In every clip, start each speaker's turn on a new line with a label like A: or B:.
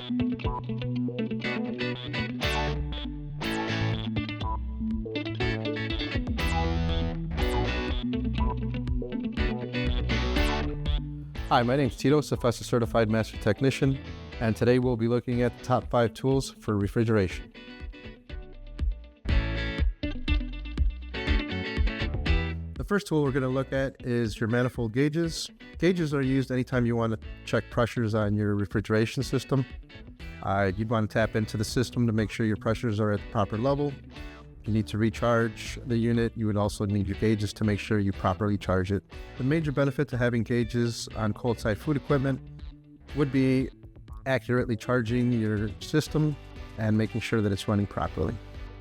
A: Hi, my name is Tito, Professor Certified Master Technician, and today we'll be looking at the top 5 tools for refrigeration. The first tool we're going to look at is your manifold gauges. Gauges are used anytime you want to check pressures on your refrigeration system. You'd want to tap into the system to make sure your pressures are at the proper level. If you need to recharge the unit, you would also need your gauges to make sure you properly charge it. The major benefit to having gauges on cold side food equipment would be accurately charging your system and making sure that it's running properly.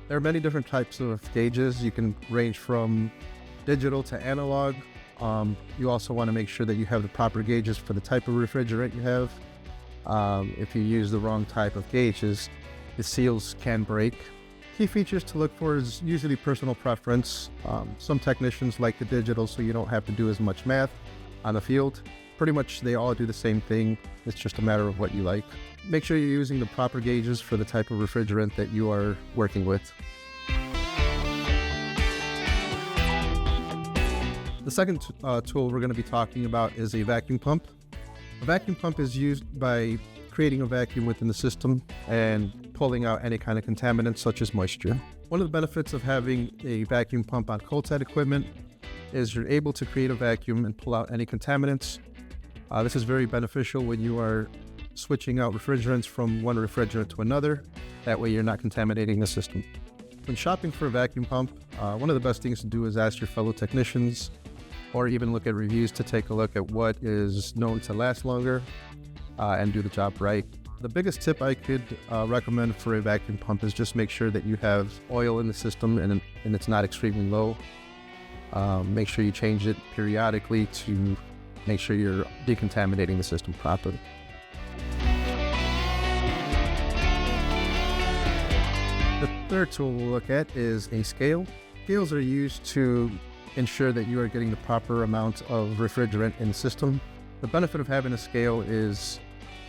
A: There are many different types of gauges. You can range from digital to analog. You also want to make sure that you have the proper gauges for the type of refrigerant you have. If you use the wrong type of gauges, the seals can break. Key features to look for is usually personal preference. Some technicians like the digital so you don't have to do as much math on the field. Pretty much they all do the same thing. It's just a matter of what you like. Make sure you're using the proper gauges for the type of refrigerant that you are working with. The second tool we're going to be talking about is a vacuum pump. A vacuum pump is used by creating a vacuum within the system and pulling out any kind of contaminants such as moisture. One of the benefits of having a vacuum pump on cold side equipment is you're able to create a vacuum and pull out any contaminants. This is very beneficial when you are switching out refrigerants from one refrigerant to another. That way you're not contaminating the system. When shopping for a vacuum pump, one of the best things to do is ask your fellow technicians or even look at reviews to take a look at what is known to last longer and do the job right. The biggest tip I could recommend for a vacuum pump is just make sure that you have oil in the system and it's not extremely low. Make sure you change it periodically to make sure you're decontaminating the system properly. The third tool we'll look at is a scale. Scales are used to ensure that you are getting the proper amount of refrigerant in the system. The benefit of having a scale is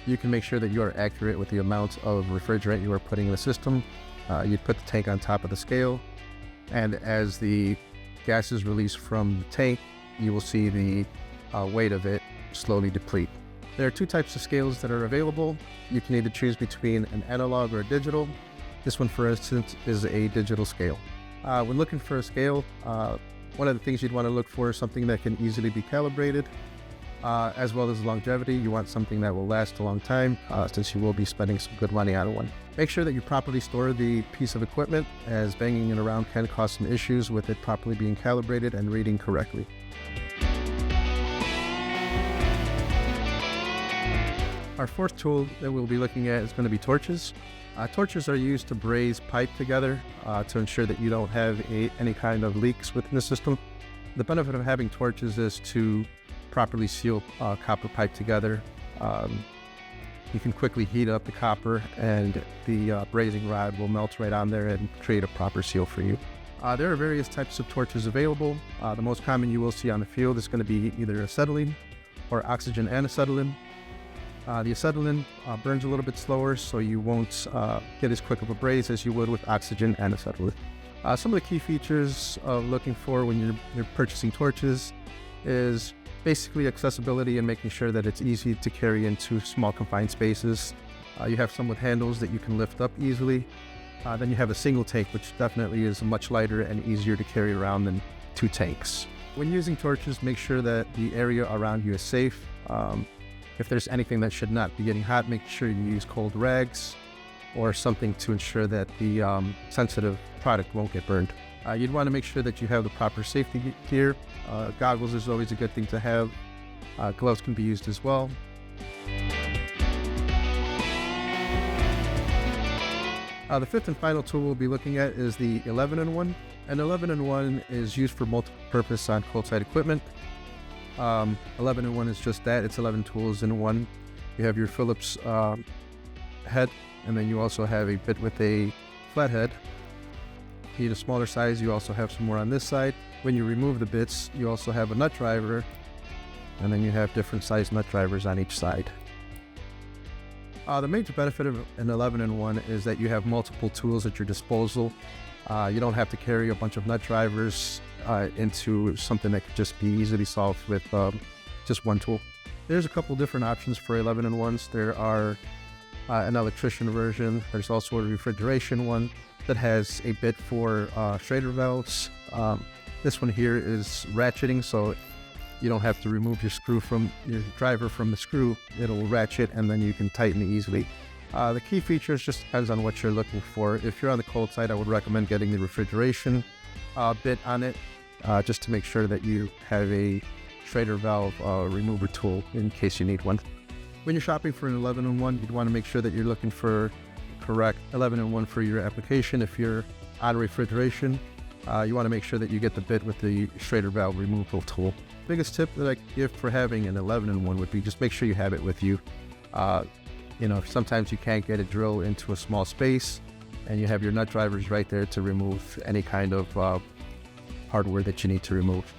A: you can make sure that you are accurate with the amount of refrigerant you are putting in the system. You'd put the tank on top of the scale, and as the gas is released from the tank, you will see the weight of it slowly deplete. There are 2 types of scales that are available. You can either choose between an analog or a digital. This one, for instance, is a digital scale. When looking for a scale, one of the things you'd want to look for is something that can easily be calibrated. As well as longevity. You want something that will last a long time since you will be spending some good money on one. Make sure that you properly store the piece of equipment, as banging it around can cause some issues with it properly being calibrated and reading correctly. Our fourth tool that we'll be looking at is going to be torches. Torches are used to braze pipe together to ensure that you don't have any kind of leaks within the system. The benefit of having torches is to properly seal copper pipe together. You can quickly heat up the copper and the brazing rod will melt right on there and create a proper seal for you. There are various types of torches available. The most common you will see on the field is going to be either acetylene or oxygen and acetylene. The acetylene burns a little bit slower, so you won't get as quick of a braze as you would with oxygen and acetylene. Some of the key features of looking for when you're purchasing torches is basically accessibility and making sure that it's easy to carry into small confined spaces. You have some with handles that you can lift up easily. Then you have a single tank, which definitely is much lighter and easier to carry around than 2 tanks. When using torches, make sure that the area around you is safe. If there's anything that should not be getting hot, make sure you use cold rags or something to ensure that the sensitive product won't get burned. You'd want to make sure that you have the proper safety gear. Goggles is always a good thing to have. Gloves can be used as well. The fifth and final tool we'll be looking at is the 11-in-1. An 11-in-1 is used for multiple purpose on cold side equipment. 11-in-1 is just that. It's 11 tools in one. You have your Phillips head, and then you also have a bit with a flathead. If you need a smaller size, you also have some more on this side. When you remove the bits, you also have a nut driver, and then you have different size nut drivers on each side. The major benefit of an 11-in-1 is that you have multiple tools at your disposal. You don't have to carry a bunch of nut drivers into something that could just be easily solved with just one tool. There's a couple different options for 11-in-1s. There are an electrician version. There's also a refrigeration one that has a bit for Schrader valves. This one here is ratcheting, so you don't have to remove your driver from the screw. It'll ratchet and then you can tighten it easily. The key features just depends on what you're looking for. If you're on the cold side, I would recommend getting the refrigeration bit on it, just to make sure that you have a Schrader valve remover tool in case you need one. When you're shopping for an 11-in-1, you'd want to make sure that you're looking for correct 11-in-1 for your application. If you're on refrigeration, you want to make sure that you get the bit with the Schrader valve removal tool. Biggest tip that I give for having an 11-in-1 would be just make sure you have it with you. Sometimes you can't get a drill into a small space, and you have your nut drivers right there to remove any kind of hardware that you need to remove.